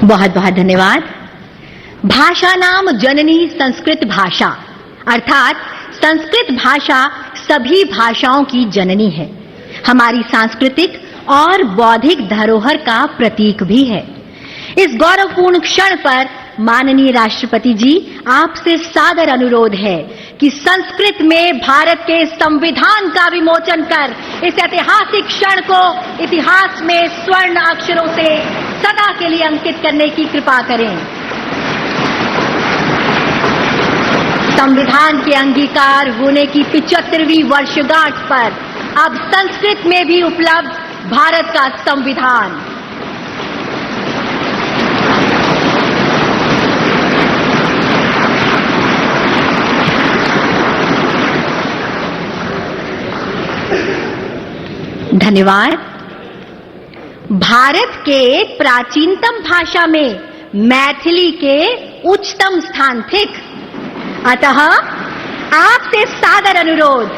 बहुत बहुत धन्यवाद। भाषा नाम जननी संस्कृत भाषा, अर्थात संस्कृत भाषा सभी भाषाओं की जननी है, हमारी सांस्कृतिक और बौद्धिक धरोहर का प्रतीक भी है। इस गौरवपूर्ण क्षण पर माननीय राष्ट्रपति जी, आपसे सादर अनुरोध है कि संस्कृत में भारत के संविधान का विमोचन कर इस ऐतिहासिक क्षण को इतिहास में स्वर्ण अक्षरों से सदा के लिए अंकित करने की कृपा करें। संविधान के अंगीकार होने की 75वीं वर्षगांठ पर अब संस्कृत में भी उपलब्ध भारत का संविधान। धन्यवाद। भारत के प्राचीनतम भाषा में मैथिली के उच्चतम स्थान थिक, अतः आपसे सादर अनुरोध,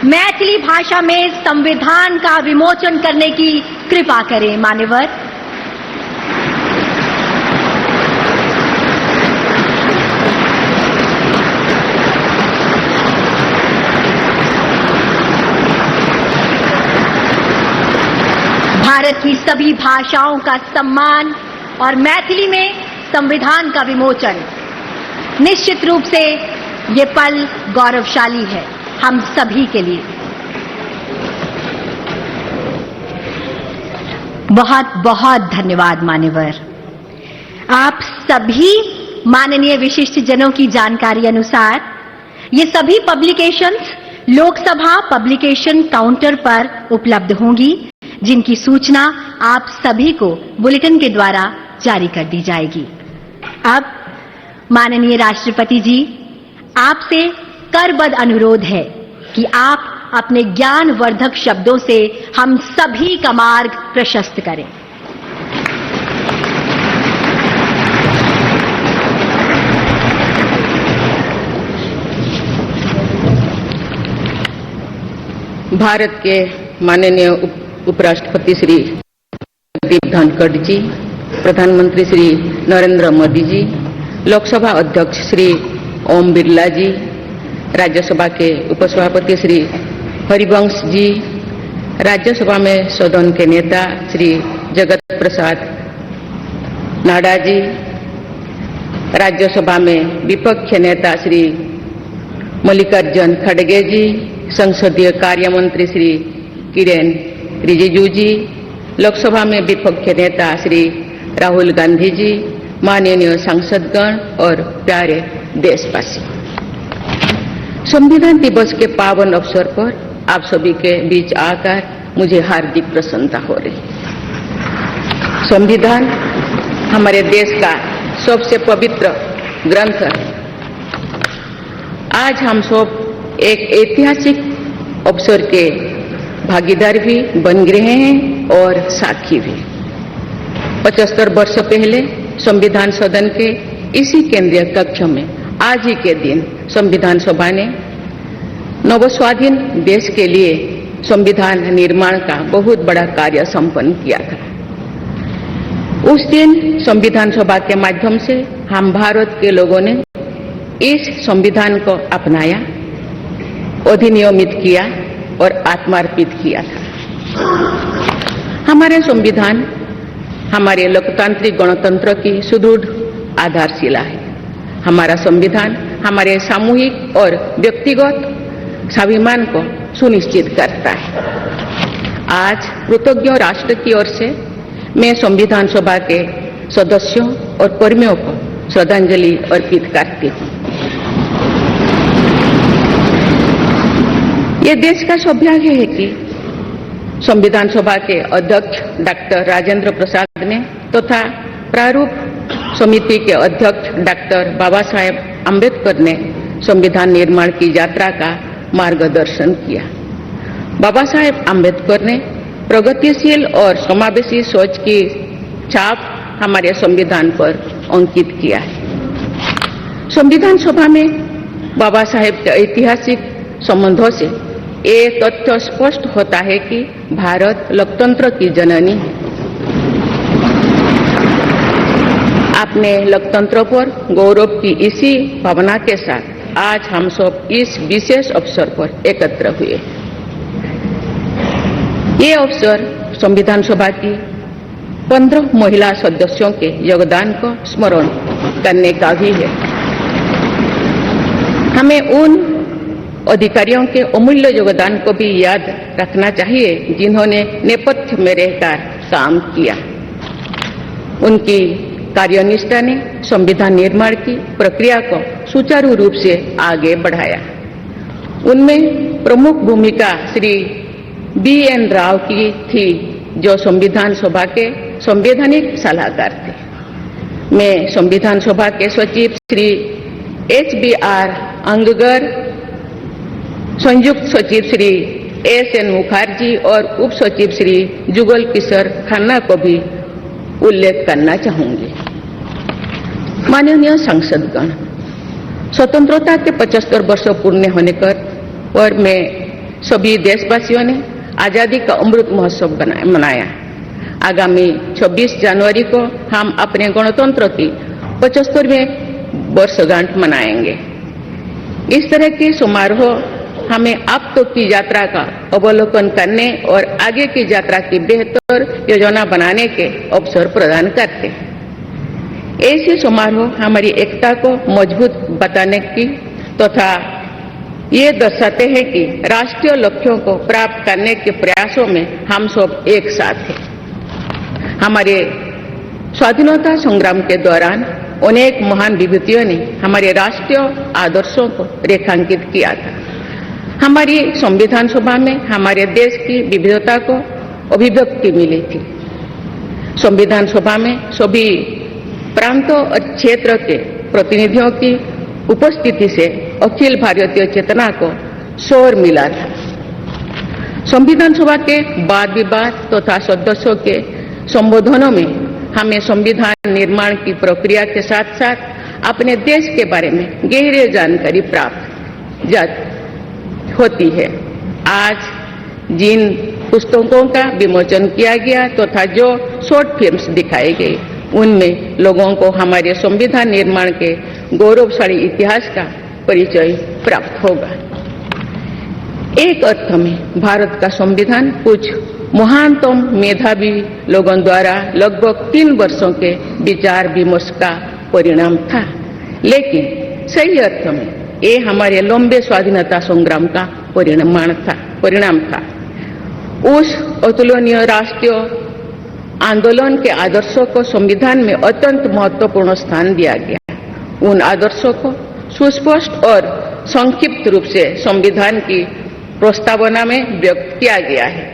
मैथिली भाषा में संविधान का विमोचन करने की कृपा करें। मान्यवर। भारत की सभी भाषाओं का सम्मान और मैथिली में संविधान का विमोचन, निश्चित रूप से ये पल गौरवशाली है हम सभी के लिए। बहुत बहुत धन्यवाद मान्यवर। आप सभी माननीय विशिष्ट जनों की जानकारी अनुसार ये सभी पब्लिकेशंस लोकसभा पब्लिकेशन काउंटर पर उपलब्ध होंगी, जिनकी सूचना आप सभी को बुलेटिन के द्वारा जारी कर दी जाएगी। अब माननीय राष्ट्रपति जी, आपसे करबद्ध अनुरोध है कि आप अपने ज्ञानवर्धक शब्दों से हम सभी का मार्ग प्रशस्त करें। भारत के माननीय उपराष्ट्रपति श्री जगदीप धनखड़ जी, प्रधानमंत्री श्री नरेंद्र मोदी जी, लोकसभा अध्यक्ष श्री ओम बिरला जी, राज्यसभा के उपसभापति श्री हरिवंश जी, राज्यसभा में सदन के नेता श्री जगत प्रसाद नाडा जी, राज्यसभा में विपक्ष नेता श्री मल्लिकार्जुन खड़गे जी, संसदीय कार्य मंत्री श्री किरेन रिजिजू जी, लोकसभा में विपक्ष नेता श्री राहुल गांधी जी, माननीय सांसदगण और प्यारे देशवासी, संविधान दिवस के पावन अवसर पर आप सभी के बीच आकर मुझे हार्दिक प्रसन्नता हो रही। संविधान हमारे देश का सबसे पवित्र ग्रंथ है। आज हम सब एक ऐतिहासिक अवसर के भागीदार भी बन गए हैं और साक्षी भी। 75 वर्ष पहले संविधान सदन के इसी केंद्रीय कक्ष में आज ही के दिन संविधान सभा ने नवस्वाधीन देश के लिए संविधान निर्माण का बहुत बड़ा कार्य संपन्न किया था। उस दिन संविधान सभा के माध्यम से हम भारत के लोगों ने इस संविधान को अपनाया, अधिनियमित किया और आत्मार्पित किया था। हमारे संविधान हमारे लोकतांत्रिक गणतंत्र की सुदृढ़ आधारशिला है। हमारा संविधान हमारे सामूहिक और व्यक्तिगत स्वाभिमान को सुनिश्चित करता है। आज कृतज्ञ राष्ट्र की ओर से मैं संविधान सभा के सदस्यों और कर्मियों को श्रद्धांजलि अर्पित करती हूँ। ये देश का सौभाग्य है कि संविधान सभा के अध्यक्ष डॉक्टर राजेंद्र प्रसाद ने तथा प्रारूप समिति के अध्यक्ष डॉक्टर बाबा साहेब आम्बेडकर ने संविधान निर्माण की यात्रा का मार्गदर्शन किया। बाबा साहेब आम्बेडकर ने प्रगतिशील और समावेशी सोच की छाप हमारे संविधान पर अंकित किया है। संविधान सभा में बाबा साहेब के ऐतिहासिक संबंधों से ये तथ्य स्पष्ट होता है कि भारत लोकतंत्र की जननी है। अपने लोकतंत्र पर गौरव की इसी भावना के साथ आज हम सब इस विशेष अवसर पर एकत्र हुए। ये अवसर संविधान सभा की 15 महिला सदस्यों के योगदान को स्मरण करने का भी है। हमें उन अधिकारियों के अमूल्य योगदान को भी याद रखना चाहिए जिन्होंने नेपथ्य में रहकर काम किया। उनकी कार्यनिष्ठा ने संविधान निर्माण की प्रक्रिया को सुचारू रूप से आगे बढ़ाया। उनमें प्रमुख भूमिका श्री BN राव की थी, जो संविधान सभा के संवैधानिक सलाहकार थे। मैं संविधान सभा के सचिव श्री HBR अंगगर, संयुक्त सचिव श्री SN मुखर्जी और उप सचिव श्री जुगल किशोर खन्ना को भी उल्लेख करना चाहूंगी। माननीय सांसदगण, स्वतंत्रता के 75 वर्ष पूर्ण होने पर मैं सभी देशवासियों ने आजादी का अमृत महोत्सव मनाया। आगामी 26 जनवरी को हम अपने गणतंत्र की 75वें वर्षगांठ मनाएंगे। इस तरह के समारोह हमें अब तक की यात्रा का अवलोकन करने और आगे की यात्रा की बेहतर योजना बनाने के अवसर प्रदान करते हैं। ऐसे समारोह हमारी एकता को मजबूत बताने की तथा ये दर्शाते हैं कि राष्ट्रीय लक्ष्यों को प्राप्त करने के प्रयासों में हम सब एक साथ हैं। हमारे स्वाधीनता संग्राम के दौरान अनेक महान विभूतियों ने हमारे राष्ट्रीय आदर्शों को रेखांकित किया था। हमारी संविधान सभा में हमारे देश की विविधता को अभिव्यक्ति मिली थी। संविधान सभा में सभी प्रांतों और क्षेत्र के प्रतिनिधियों की उपस्थिति से अखिल भारतीय चेतना को शोर मिला था। संविधान सभा के वाद विवाद तथा सदस्यों के संबोधनों में हमें संविधान निर्माण की प्रक्रिया के साथ साथ अपने देश के बारे में गहरी जानकारी प्राप्त होती है। आज जिन पुस्तकों का विमोचन किया गया तथा जो शॉर्ट फिल्म्स दिखाई गई, उनमें लोगों को हमारे संविधान निर्माण के गौरवशाली इतिहास का परिचय प्राप्त होगा। एक अर्थ में भारत का संविधान कुछ महानतम मेधावी लोगों द्वारा लगभग 3 वर्षों के विचार विमर्श का परिणाम था, लेकिन सही अर्थ में ये हमारे लंबे स्वाधीनता संग्राम का परिणाम था। उस अतुलनीय राष्ट्रीय आंदोलन के आदर्शों को संविधान में अत्यंत महत्वपूर्ण स्थान दिया गया। उन आदर्शों को सुस्पष्ट और संक्षिप्त रूप से संविधान की प्रस्तावना में व्यक्त किया गया है।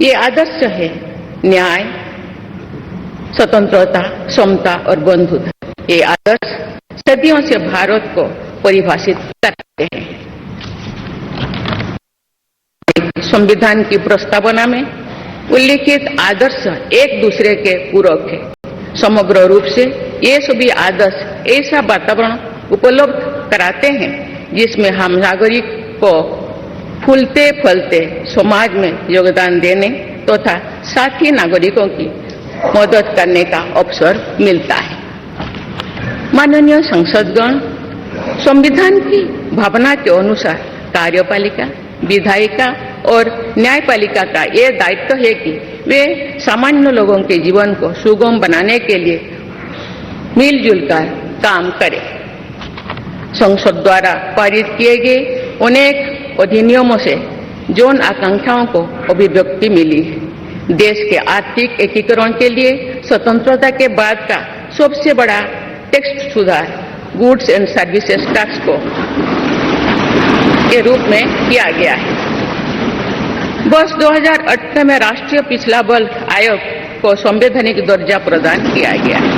ये आदर्श है न्याय, स्वतंत्रता, समता और बंधुता। ये आदर्श सदियों से भारत को परिभाषित करते हैं। संविधान की प्रस्तावना में उल्लिखित आदर्श एक दूसरे के पूरक है। समग्र रूप से ये सभी आदर्श ऐसा वातावरण उपलब्ध कराते हैं जिसमें हम नागरिक को फूलते फलते समाज में योगदान देने तथा साथी नागरिकों की मदद करने का अवसर मिलता है। माननीय संसदगण, संविधान की भावना के अनुसार कार्यपालिका, विधायिका और न्यायपालिका का ये दायित्व है कि वे सामान्य लोगों के जीवन को सुगम बनाने के लिए मिलजुल कर काम करें। संसद द्वारा पारित किए गए अनेक अधिनियमों से जौन आकांक्षाओं को अभिव्यक्ति मिली है। देश के आर्थिक एकीकरण के लिए स्वतंत्रता के बाद का सबसे बड़ा टैक्स सुधार गुड्स एंड सर्विसेज टैक्स को के रूप में किया गया है। वर्ष 2018 में राष्ट्रीय पिछड़ा बल आयोग को संवैधानिक दर्जा प्रदान किया गया है।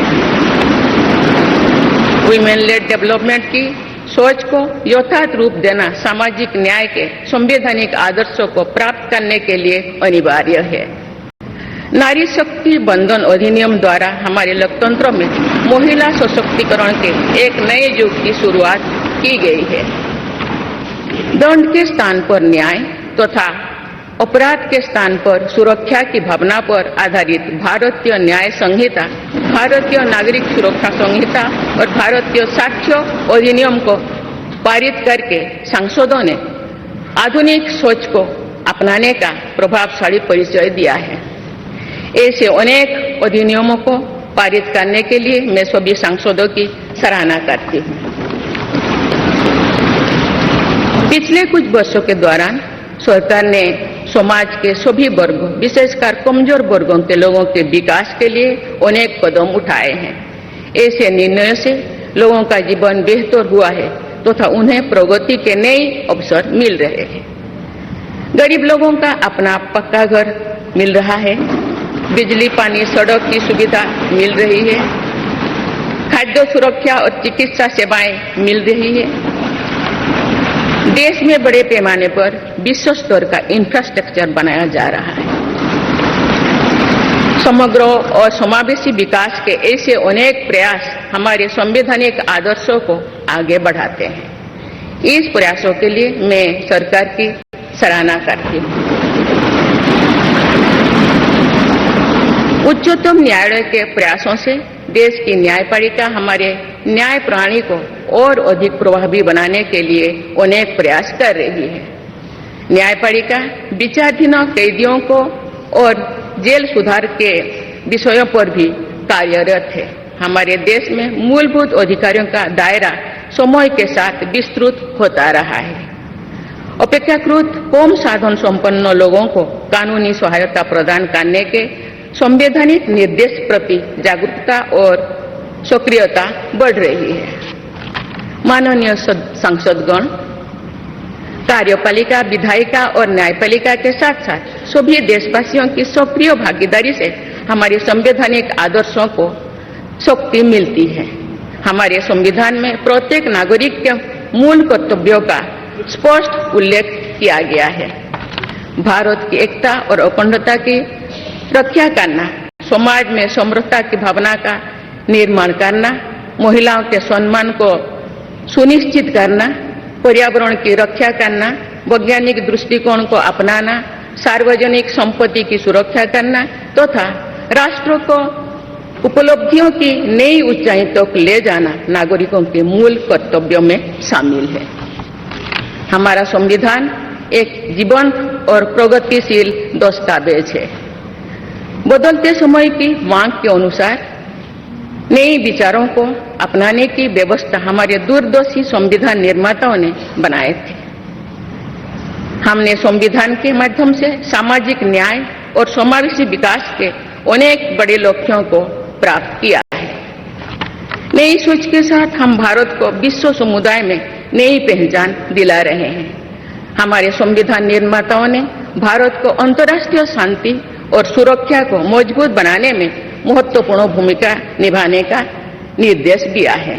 वुमेन लेड डेवलपमेंट की सोच को यथार्थ रूप देना सामाजिक न्याय के संवैधानिक आदर्शों को प्राप्त करने के लिए अनिवार्य है। नारी शक्ति बंधन अधिनियम द्वारा हमारे लोकतंत्र में महिला सशक्तिकरण के एक नए युग की शुरुआत की गई है। दंड के स्थान पर न्याय तथा अपराध के स्थान पर सुरक्षा की भावना पर आधारित भारतीय न्याय संहिता, भारतीय नागरिक सुरक्षा संहिता और भारतीय साक्ष्य अधिनियम को पारित करके सांसदों ने आधुनिक सोच को अपनाने का प्रभावशाली परिचय दिया है। ऐसे अनेक अधिनियमों को पारित करने के लिए मैं सभी सांसदों की सराहना करती हूँ। पिछले कुछ वर्षों के दौरान सरकार ने समाज के सभी वर्गों, विशेषकर कमजोर वर्गों के लोगों के विकास के लिए अनेक कदम उठाए हैं। ऐसे निर्णयों से लोगों का जीवन बेहतर हुआ है तथा उन्हें प्रगति के नए अवसर मिल रहे हैं। गरीब लोगों का अपना पक्का घर मिल रहा है, बिजली, पानी, सड़क की सुविधा मिल रही है, खाद्य सुरक्षा और चिकित्सा सेवाएं मिल रही है। देश में बड़े पैमाने पर विश्व स्तर का इंफ्रास्ट्रक्चर बनाया जा रहा है। समग्र और समावेशी विकास के ऐसे अनेक प्रयास हमारे संवैधानिक आदर्शों को आगे बढ़ाते हैं। इस प्रयासों के लिए मैं सरकार की सराहना करती हूँ। उच्चतम न्यायालय के प्रयासों से देश की न्यायपालिका हमारे न्याय प्रणाली को और अधिक प्रभावी बनाने के लिए अनेक प्रयास कर रही है। न्यायपालिका विचाराधीन कैदियों को और जेल सुधार के विषयों पर भी कार्यरत है। हमारे देश में मूलभूत अधिकारों का दायरा समय के साथ विस्तृत होता रहा है। अपेक्षाकृत कम साधन संपन्न लोगों को कानूनी सहायता प्रदान करने के संवैधानिक निर्देश प्रति जागरूकता और सक्रियता बढ़ रही है। माननीय सांसदगण, कार्यपालिका, विधायिका और न्यायपालिका के साथ साथ सभी देशवासियों की सक्रिय भागीदारी से हमारे संवैधानिक आदर्शों को शक्ति मिलती है। हमारे संविधान में प्रत्येक नागरिक के मूल कर्तव्यों का स्पष्ट उल्लेख किया गया है। भारत की एकता और अखंडता की रक्षा करना, समाज में समरसता की भावना का निर्माण करना, महिलाओं के सम्मान को सुनिश्चित करना, पर्यावरण की रक्षा करना, वैज्ञानिक दृष्टिकोण को अपनाना, सार्वजनिक संपत्ति की सुरक्षा करना तथा राष्ट्र को उपलब्धियों की नई ऊंचाई तक ले जाना नागरिकों के मूल कर्तव्यों में शामिल है। हमारा संविधान एक जीवंत और प्रगतिशील दस्तावेज है। बदलते समय की मांग के अनुसार नए विचारों को अपनाने की व्यवस्था हमारे दूरदर्शी संविधान निर्माताओं ने बनाए थे। हमने संविधान के माध्यम से सामाजिक न्याय और समावेशी विकास के अनेक बड़े लक्ष्यों को प्राप्त किया है। नई सोच के साथ हम भारत को विश्व समुदाय में नई पहचान दिला रहे हैं। हमारे संविधान निर्माताओं ने भारत को अंतर्राष्ट्रीय शांति और सुरक्षा को मजबूत बनाने में महत्वपूर्ण भूमिका निभाने का निर्देश दिया है।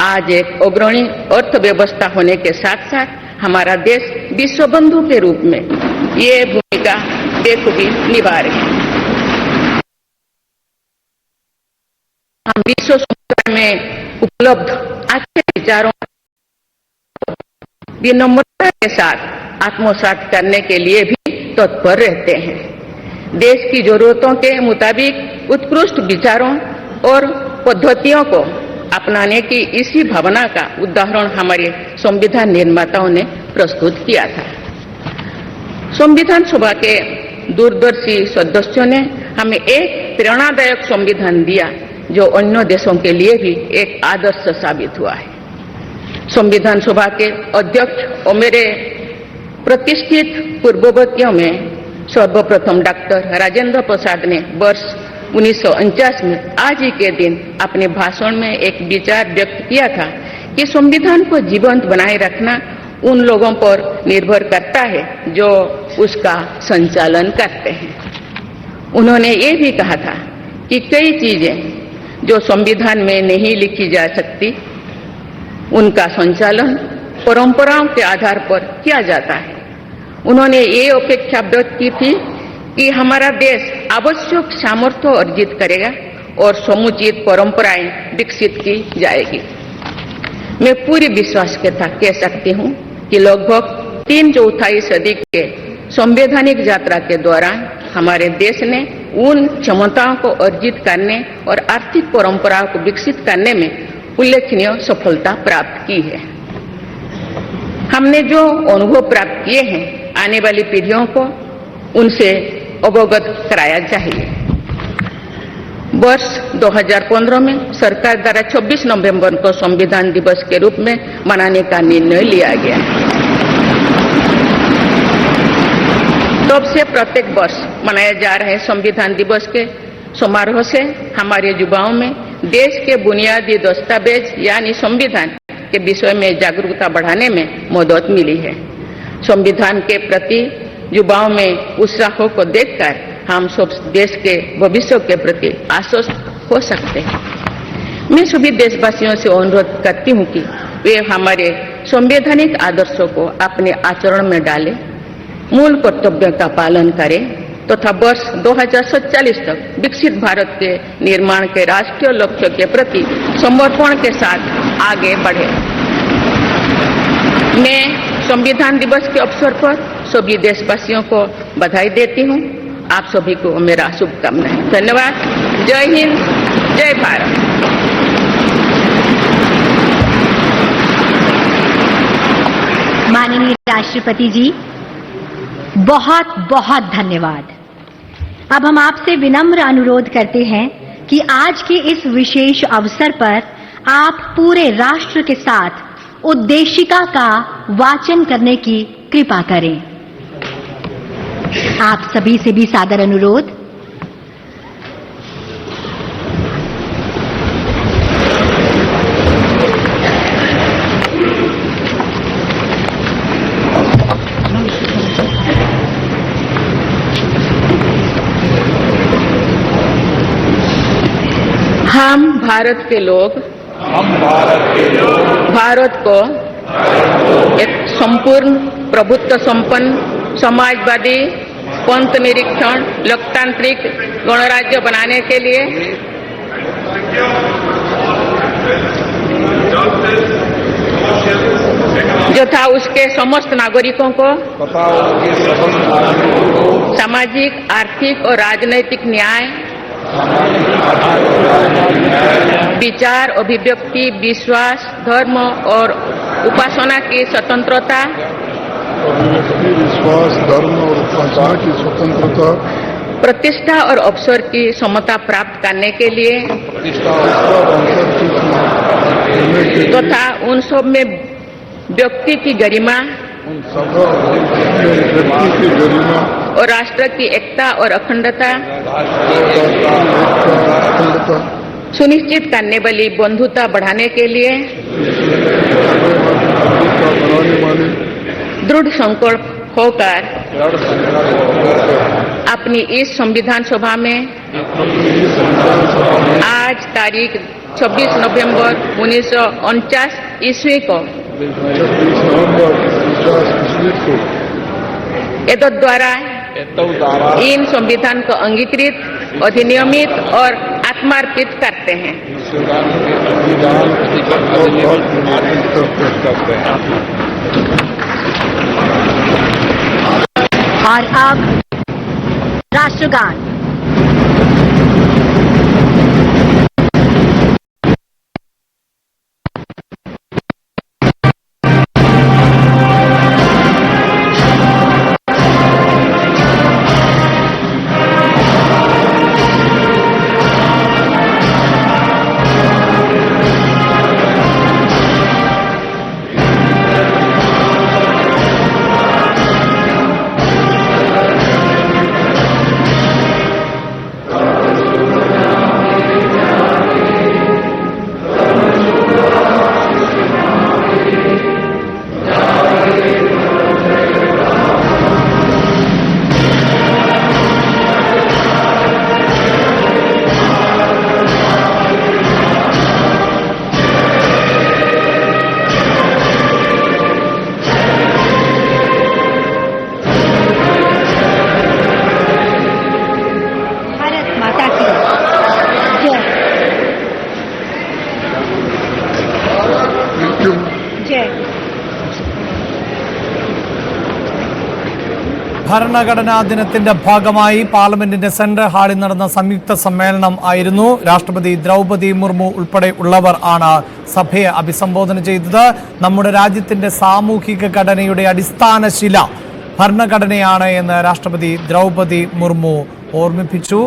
आज एक अग्रणी अर्थव्यवस्था होने के साथ साथ हमारा देश विश्व बंधु के रूप में ये भूमिका बेखूबी निभा रहे हैं। हम विश्व समुदाय में उपलब्ध अच्छे विचारों विनम्रता के साथ आत्मसात करने के लिए भी तत्पर रहते हैं। देश की जरूरतों के मुताबिक उत्कृष्ट विचारों और पद्धतियों को अपनाने की इसी भावना का उदाहरण हमारे संविधान निर्माताओं ने प्रस्तुत किया था। संविधान सभा के दूरदर्शी सदस्यों ने हमें एक प्रेरणादायक संविधान दिया जो अन्य देशों के लिए भी एक आदर्श साबित हुआ है। संविधान सभा के अध्यक्ष और मेरे प्रतिष्ठित पूर्ववर्तियों में सर्वप्रथम डॉक्टर राजेंद्र प्रसाद ने वर्ष 1949 में आज ही के दिन अपने भाषण में एक विचार व्यक्त किया था कि संविधान को जीवंत बनाए रखना उन लोगों पर निर्भर करता है जो उसका संचालन करते हैं। उन्होंने ये भी कहा था कि कई चीजें जो संविधान में नहीं लिखी जा सकती उनका संचालन परंपराओं के आधार पर किया जाता है। उन्होंने ये अपेक्षा व्यक्त की थी कि हमारा देश आवश्यक सामर्थ्य अर्जित करेगा और समुचित परंपराएं विकसित की जाएगी। मैं पूरी विश्वास के साथ कह सकती हूँ कि लगभग 3/4 सदी के संवैधानिक यात्रा के दौरान हमारे देश ने उन क्षमताओं को अर्जित करने और आर्थिक परंपराओं को विकसित करने में उल्लेखनीय सफलता प्राप्त की है। हमने जो अनुभव प्राप्त किए हैं आने वाली पीढ़ियों को उनसे अवगत कराया चाहिए। वर्ष 2015 में सरकार द्वारा 26 नवंबर को संविधान दिवस के रूप में मनाने का निर्णय लिया गया। तब से प्रत्येक वर्ष मनाया जा रहे संविधान दिवस के समारोह से हमारे युवाओं में देश के बुनियादी दस्तावेज यानी संविधान के विषय में जागरूकता बढ़ाने में मदद मिली है। संविधान के प्रति युवाओं में उत्साह को देखकर हम सब देश के भविष्य के प्रति आश्वस्त हो सकते हैं। मैं सभी देशवासियों से अनुरोध करती हूं कि वे हमारे संवैधानिक आदर्शों को अपने आचरण में डालें, मूल कर्तव्यों का पालन करें तथा वर्ष 2047 तक विकसित भारत के निर्माण के राष्ट्रीय लक्ष्य के प्रति समर्पण के साथ आगे बढ़े। मैं संविधान दिवस के अवसर पर सभी देशवासियों को बधाई देती हूं। आप सभी को मेरा शुभकामनाएं। धन्यवाद। जय हिंद, जय भारत। माननीय राष्ट्रपति जी, बहुत बहुत धन्यवाद। अब हम आपसे विनम्र अनुरोध करते हैं कि आज के इस विशेष अवसर पर आप पूरे राष्ट्र के साथ उद्देशिका का वाचन करने की कृपा करें। आप सभी से भी सादर अनुरोध। हम भारत के लोग भारत को एक संपूर्ण प्रभुत्व संपन्न समाजवादी पंथ निरीक्षण लोकतांत्रिक गणराज्य बनाने के लिए तथा उसके समस्त नागरिकों को सामाजिक, आर्थिक और राजनैतिक न्याय, विचार, अभिव्यक्ति, विश्वास, धर्म और उपासना की स्वतंत्रता, प्रतिष्ठा और अवसर की समता प्राप्त करने के लिए तथा उन सब में व्यक्ति की गरिमा और राष्ट्र की एकता और अखंडता सुनिश्चित करने वाली बंधुता बढ़ाने के लिए दृढ़ संकल्प होकर अपनी इस संविधान सभा में आज तारीख 26 नवंबर 1949 ईस्वी को एतद द्वारा इन संविधान को अंगीकृत, अधिनियमित और आत्मार्पित करते हैं। और अब राष्ट्रगान। ഭരണഘടനാ ദിനത്തിന്റെ ഭാഗമായി പാർലമെന്റിന്റെ സെൻട്രൽ ഹാളിൽ നടന്ന സംയുക്ത സമ്മേളനം ആയിരുന്നു. രാഷ്ട്രപതി ദ്രൗപദി മുർമു ഉൾപ്പെടെ ഉള്ളവർ ആണ് സഭയെ അഭിസംബോധന ചെയ്തത്. നമ്മുടെ രാജ്യത്തിന്റെ സാമൂഹിക ഘടനയുടെ അടിസ്ഥാന ശില ഭരണഘടനയാണ് എന്ന് രാഷ്ട്രപതി ദ്രൗപദി മുർമു ഓർമ്മിപ്പിച്ചു.